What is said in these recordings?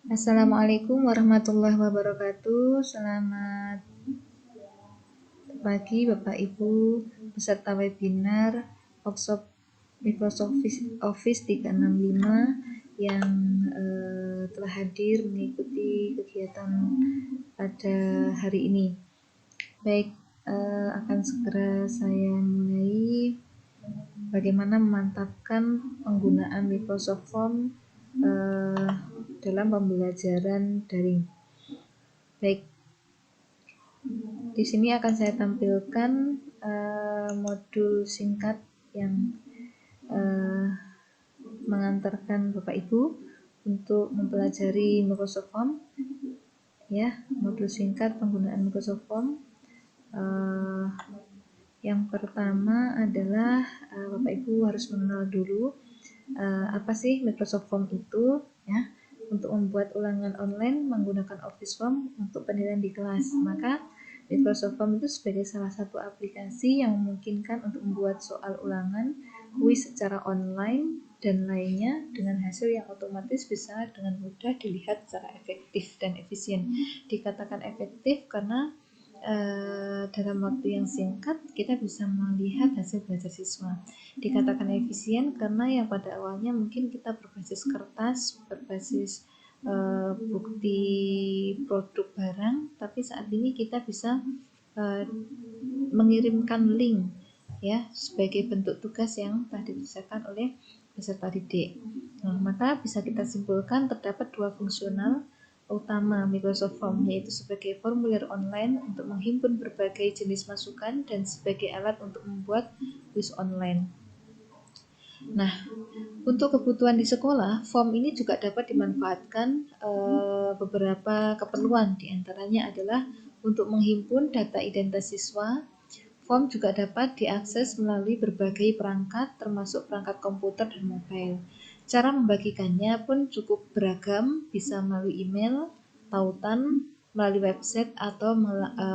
Assalamualaikum warahmatullahi wabarakatuh. Selamat pagi Bapak Ibu peserta webinar workshop Microsoft Office 365 yang telah hadir mengikuti kegiatan pada hari ini. Baik, akan segera saya mulai bagaimana memantapkan penggunaan Microsoft Form dalam pembelajaran daring. Baik, di sini akan saya tampilkan modul singkat yang mengantarkan Bapak Ibu untuk mempelajari Microsoft Form. Ya, modul singkat penggunaan Microsoft Form. Yang pertama adalah Bapak Ibu harus mengenal dulu apa sih Microsoft Form itu, ya. Untuk membuat ulangan online menggunakan Office Form untuk penilaian di kelas, maka Microsoft Form itu sebagai salah satu aplikasi yang memungkinkan untuk membuat soal ulangan, kuis secara online, dan lainnya dengan hasil yang otomatis bisa dengan mudah dilihat secara efektif dan efisien. Dikatakan efektif karena dalam waktu yang singkat kita bisa melihat hasil belajar siswa. Dikatakan efisien karena yang pada awalnya mungkin kita berbasis kertas, berbasis bukti produk barang, tapi saat ini kita bisa mengirimkan link, ya, sebagai bentuk tugas yang telah dikerjakan oleh peserta didik. Nah, maka bisa kita simpulkan terdapat dua fungsional utama Microsoft Form, yaitu sebagai formulir online untuk menghimpun berbagai jenis masukan dan sebagai alat untuk membuat kuis online. Nah, untuk kebutuhan di sekolah, form ini juga dapat dimanfaatkan beberapa keperluan, diantaranya adalah untuk menghimpun data identitas siswa. Form juga dapat diakses melalui berbagai perangkat, termasuk perangkat komputer dan mobile. Cara membagikannya pun cukup beragam, bisa melalui email, tautan, melalui website, atau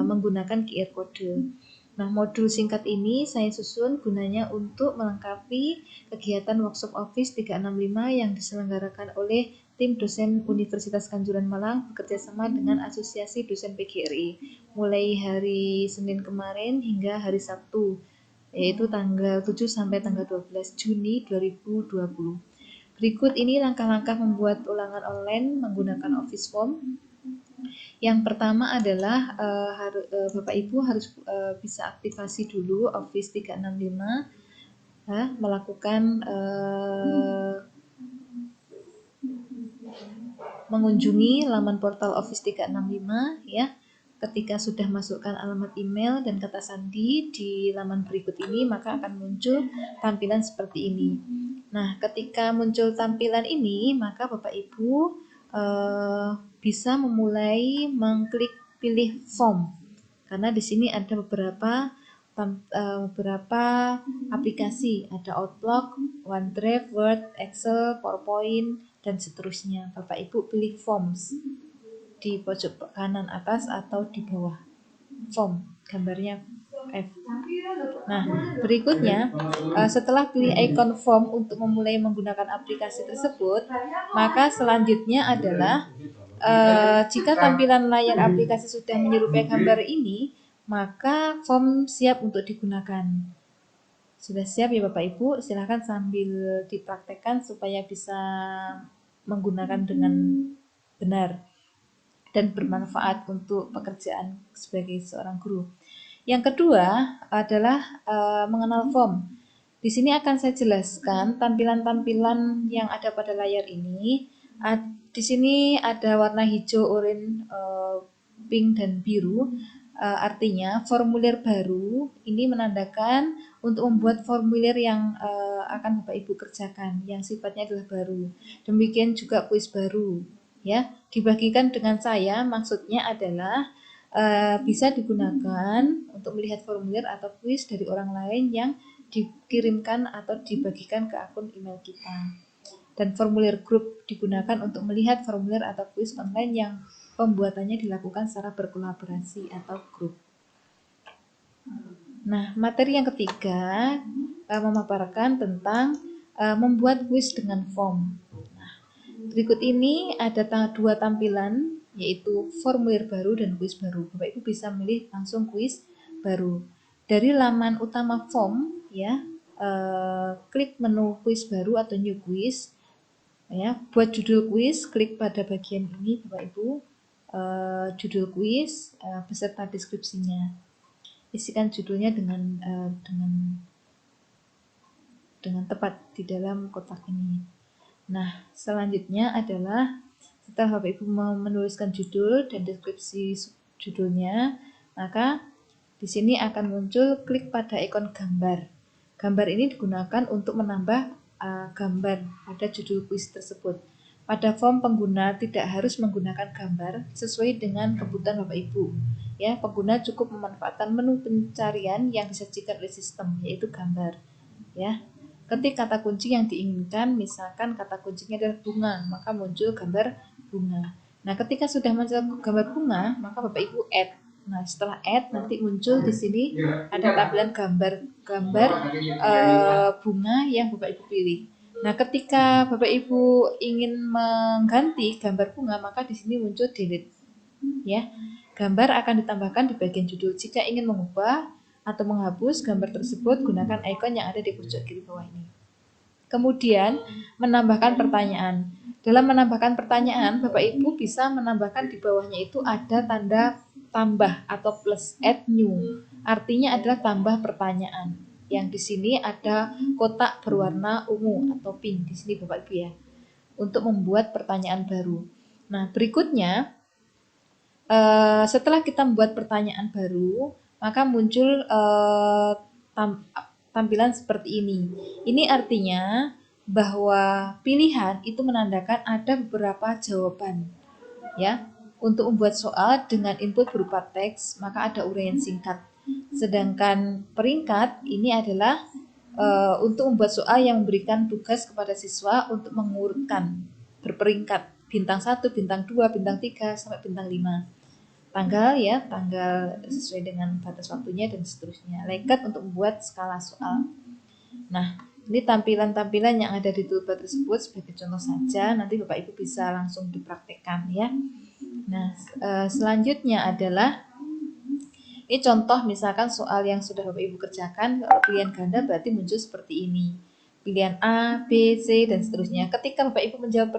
menggunakan QR code. Nah, modul singkat ini saya susun gunanya untuk melengkapi kegiatan workshop Office 365 yang diselenggarakan oleh tim dosen Universitas Kanjuran Malang bekerjasama dengan Asosiasi Dosen PGRI mulai hari Senin kemarin hingga hari Sabtu, yaitu tanggal 7 sampai tanggal 12 Juni 2020. Berikut ini langkah-langkah membuat ulangan online menggunakan Office Form. Yang pertama adalah Bapak Ibu harus bisa aktifasi dulu Office 365, melakukan mengunjungi laman portal Office 365, ya. Ketika sudah masukkan alamat email dan kata sandi di laman berikut ini, maka akan muncul tampilan seperti ini. Nah, ketika muncul tampilan ini, maka Bapak Ibu bisa memulai mengklik pilih form, karena di sini ada beberapa aplikasi, ada Outlook, OneDrive, Word, Excel, PowerPoint, dan seterusnya. Bapak Ibu pilih Forms di pojok kanan atas atau di bawah. Form, gambarnya F. Nah, berikutnya setelah pilih icon form untuk memulai menggunakan aplikasi tersebut, maka selanjutnya adalah jika tampilan layar aplikasi sudah menyerupai gambar ini, maka form siap untuk digunakan. Sudah siap ya Bapak Ibu? Silahkan sambil dipraktekkan supaya bisa menggunakan dengan benar dan bermanfaat untuk pekerjaan sebagai seorang guru. Yang kedua adalah mengenal form. Di sini akan saya jelaskan tampilan-tampilan yang ada pada layar ini. Di sini ada warna hijau, oranye, pink, dan biru. Artinya formulir baru ini menandakan untuk membuat formulir yang akan Bapak Ibu kerjakan, yang sifatnya adalah baru. Demikian juga kuis baru, ya, dibagikan dengan saya, maksudnya adalah bisa digunakan untuk melihat formulir atau kuis dari orang lain yang dikirimkan atau dibagikan ke akun email kita. Dan formulir grup digunakan untuk melihat formulir atau kuis online yang pembuatannya dilakukan secara berkolaborasi atau grup. Nah, materi yang ketiga memaparkan tentang membuat kuis dengan form. Nah, Berikut ini ada dua tampilan, yaitu formulir baru dan kuis baru. Bapak Ibu bisa milih langsung kuis baru. Dari laman utama form, ya, klik menu kuis baru atau new quiz. Ya, buat judul kuis, klik pada bagian ini, Bapak Ibu, judul kuis beserta deskripsinya. Isikan judulnya dengan tepat di dalam kotak ini. Nah, selanjutnya adalah setelah Bapak Ibu menuliskan judul dan deskripsi judulnya, maka di sini akan muncul klik pada ikon gambar. Gambar ini digunakan untuk menambah gambar pada judul kuis tersebut. Pada form pengguna tidak harus menggunakan gambar sesuai dengan kebutuhan Bapak Ibu. Ya, pengguna cukup memanfaatkan menu pencarian yang disajikan oleh sistem, yaitu gambar. Ya, ketik kata kunci yang diinginkan, misalkan kata kuncinya adalah bunga, maka muncul gambar bunga. Nah, ketika sudah muncul gambar bunga, maka Bapak Ibu add. Nah, setelah add nanti muncul di sini ada tampilan gambar bunga yang Bapak Ibu pilih. Nah, ketika Bapak Ibu ingin mengganti gambar bunga, maka di sini muncul delete. Ya, gambar akan ditambahkan di bagian judul. Jika ingin mengubah atau menghapus gambar tersebut, gunakan ikon yang ada di pojok kiri bawah ini. Kemudian, menambahkan pertanyaan. Dalam menambahkan pertanyaan, Bapak Ibu bisa menambahkan di bawahnya itu ada tanda tambah atau plus, add new. Artinya adalah tambah pertanyaan. Yang di sini ada kotak berwarna ungu atau pink di sini Bapak Ibu ya, untuk membuat pertanyaan baru. Nah, berikutnya setelah kita membuat pertanyaan baru, maka muncul tampilan seperti ini. Ini artinya bahwa pilihan itu menandakan ada beberapa jawaban. Ya, untuk membuat soal dengan input berupa teks, maka ada uraian singkat. Sedangkan peringkat ini adalah untuk membuat soal yang memberikan tugas kepada siswa untuk mengurutkan berperingkat bintang 1, bintang 2, bintang 3 sampai bintang 5. Tanggal ya, tanggal sesuai dengan batas waktunya dan seterusnya. Lengkap untuk membuat skala soal. Nah, ini tampilan-tampilan yang ada di toolbar tersebut sebagai contoh saja, nanti Bapak Ibu bisa langsung dipraktekkan ya. Nah, selanjutnya adalah ini contoh misalkan soal yang sudah Bapak Ibu kerjakan, kalau pilihan ganda berarti muncul seperti ini. Pilihan A, B, C, dan seterusnya. Ketika Bapak Ibu menjawab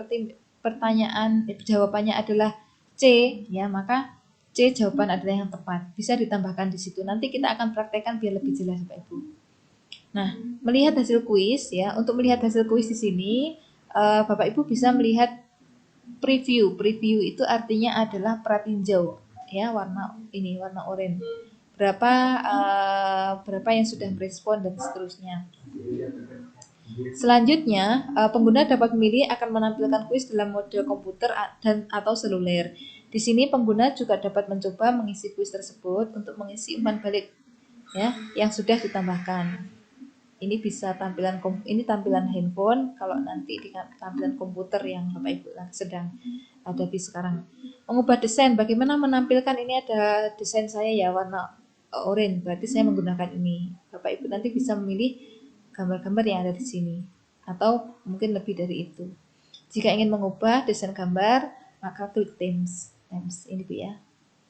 pertanyaan, jawabannya adalah C, ya maka C jawaban adalah yang tepat. Bisa ditambahkan di situ. Nanti kita akan praktekkan biar lebih jelas Bapak Ibu. Nah, melihat hasil kuis ya. Untuk melihat hasil kuis di sini, Bapak Ibu bisa melihat preview. Preview itu artinya adalah pratinjau ya, warna ini warna oranye. Berapa yang sudah merespon dan seterusnya. Selanjutnya, pengguna dapat memilih akan menampilkan kuis dalam mode komputer dan atau seluler. Di sini pengguna juga dapat mencoba mengisi kuis tersebut untuk mengisi umpan balik ya yang sudah ditambahkan. Ini bisa tampilan handphone, kalau nanti di tampilan komputer yang Bapak Ibu sedang hadapi sekarang. Mengubah desain, bagaimana menampilkan ini ada desain saya ya warna oranye, berarti saya menggunakan ini. Bapak Ibu nanti bisa memilih gambar-gambar yang ada di sini atau mungkin lebih dari itu. Jika ingin mengubah desain gambar, maka klik themes ini Bu ya.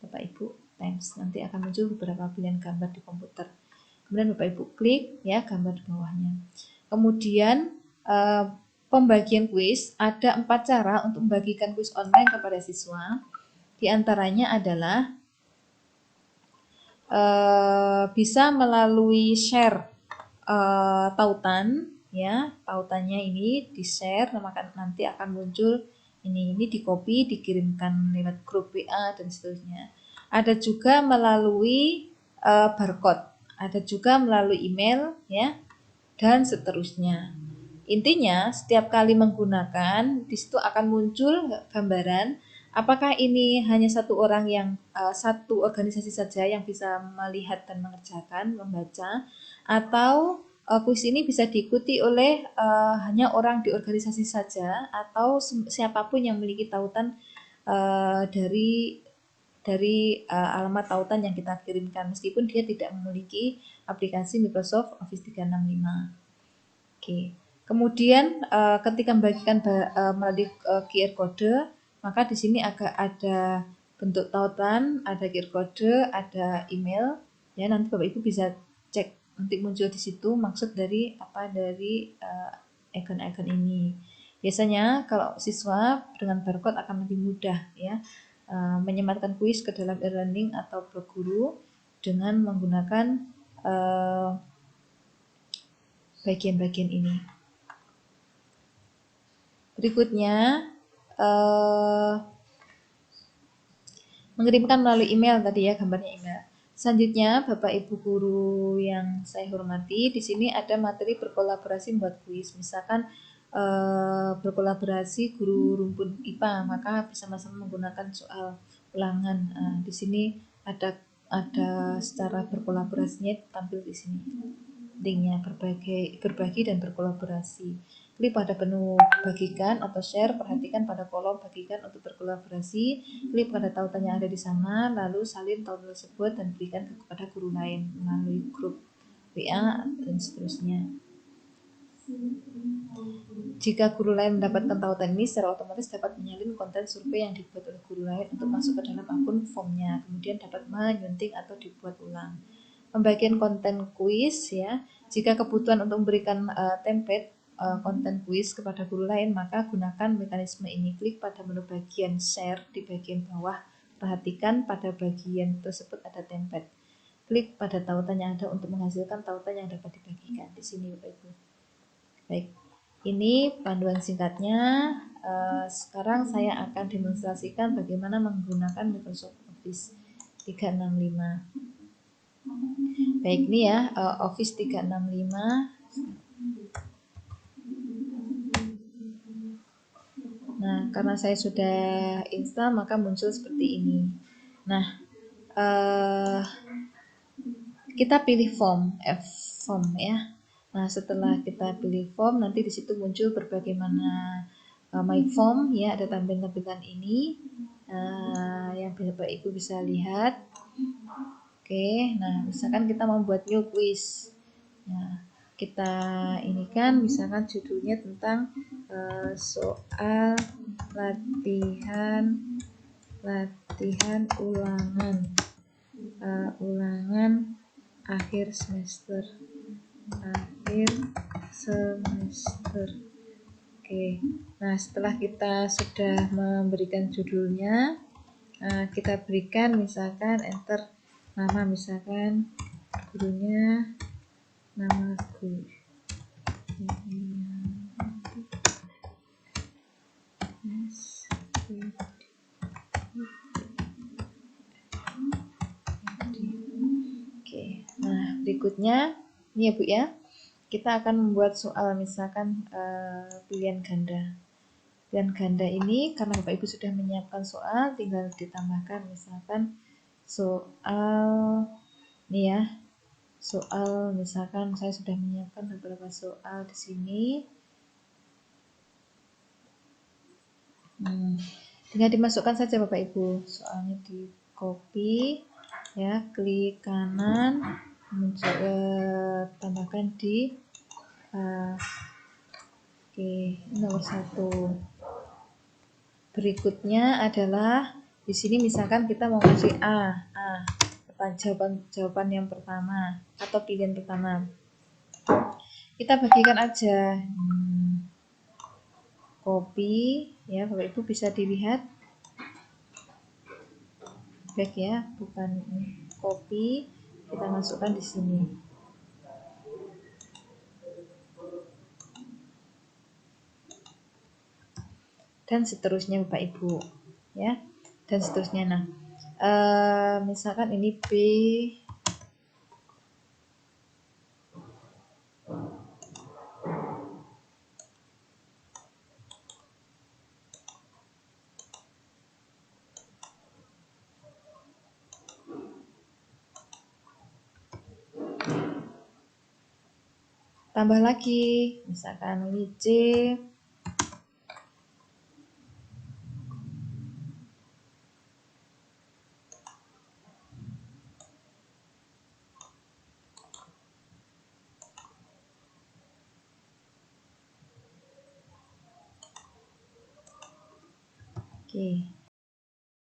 Bapak Ibu, themes nanti akan muncul beberapa pilihan gambar di komputer. Kemudian Bapak Ibu klik ya gambar di bawahnya. Kemudian pembagian kuis, ada 4 cara untuk membagikan kuis online kepada siswa. Di antaranya adalah bisa melalui share tautan ya, tautannya ini di share, maka nanti akan muncul ini di copy, dikirimkan lewat grup WA dan seterusnya. Ada juga melalui barcode, ada juga melalui email ya, dan seterusnya. Intinya setiap kali menggunakan di situ akan muncul gambaran apakah ini hanya satu orang yang satu organisasi saja yang bisa melihat dan mengerjakan, membaca, atau kuis ini bisa diikuti oleh hanya orang di organisasi saja atau siapapun yang memiliki tautan dari alamat tautan yang kita kirimkan meskipun dia tidak memiliki aplikasi Microsoft Office 365. Oke. Kemudian ketika membagikan melalui QR code, maka di sini agak ada bentuk tautan, ada QR code, ada email. Ya, nanti Bapak Ibu bisa cek nanti muncul di situ maksud dari apa dari icon-icon ini. Biasanya kalau siswa dengan barcode akan lebih mudah ya menyematkan kuis ke dalam e-learning atau blog guru dengan menggunakan bagian-bagian ini. Berikutnya mengirimkan melalui email tadi ya, gambarnya email. Selanjutnya, Bapak Ibu guru yang saya hormati, di sini ada materi berkolaborasi membuat kuis. Misalkan berkolaborasi guru rumpun IPA, maka bisa sama-sama menggunakan soal ulangan. Di sini ada secara berkolaborasinya tampil di sini. Linknya berbagi dan berkolaborasi. Klik pada menu bagikan atau share, perhatikan pada kolom bagikan untuk berkolaborasi, klik pada tautan yang ada di sana, lalu salin tautan tersebut dan berikan kepada guru lain melalui grup WA dan seterusnya. Jika guru lain mendapatkan tautan ini, secara otomatis dapat menyalin konten survei yang dibuat oleh guru lain untuk masuk ke dalam akun formnya, kemudian dapat menyunting atau dibuat ulang. Pembagian konten kuis ya, jika kebutuhan untuk memberikan template konten kuis kepada guru lain, maka gunakan mekanisme ini. Klik pada menu bagian share di bagian bawah, perhatikan pada bagian tersebut ada template. Klik pada tautan yang ada untuk menghasilkan tautan yang dapat dibagikan. Di sini Bapak Ibu. Baik, ini panduan singkatnya. Sekarang saya akan demonstrasikan bagaimana menggunakan Microsoft Office 365. Baik, ini ya Office 365. Nah, karena saya sudah install maka muncul seperti ini. Nah, kita pilih form form ya. Nah, setelah kita pilih form, nanti di situ muncul berbagai mana my form ya, ada tampilan-tampilan ini yang Bapak Ibu bisa lihat. Oke, nah misalkan kita membuat new quiz. Nah, kita ini kan misalkan judulnya tentang soal latihan ulangan akhir semester. Oke, nah setelah kita sudah memberikan judulnya, kita berikan misalkan enter nama, misalkan gurunya nama guru. Oke, nah berikutnya ini ya Bu ya, kita akan membuat soal misalkan pilihan ganda. Pilihan ganda ini karena Bapak Ibu sudah menyiapkan soal, tinggal ditambahkan misalkan soal ini ya, soal misalkan saya sudah menyiapkan beberapa soal di sini. Tinggal dimasukkan saja Bapak Ibu, soalnya di copy ya, klik kanan, tambahkan di oke, nomor 1. Berikutnya adalah di sini misalkan kita mau ngasih jawaban yang pertama atau pilihan pertama. Kita bagikan aja. Copy ya, Bapak Ibu bisa dilihat. Back ya, bukan copy, kita masukkan di sini. Dan seterusnya Bapak Ibu ya, dan seterusnya. Nah, misalkan ini B, tambah lagi misalkan ini C, Oke.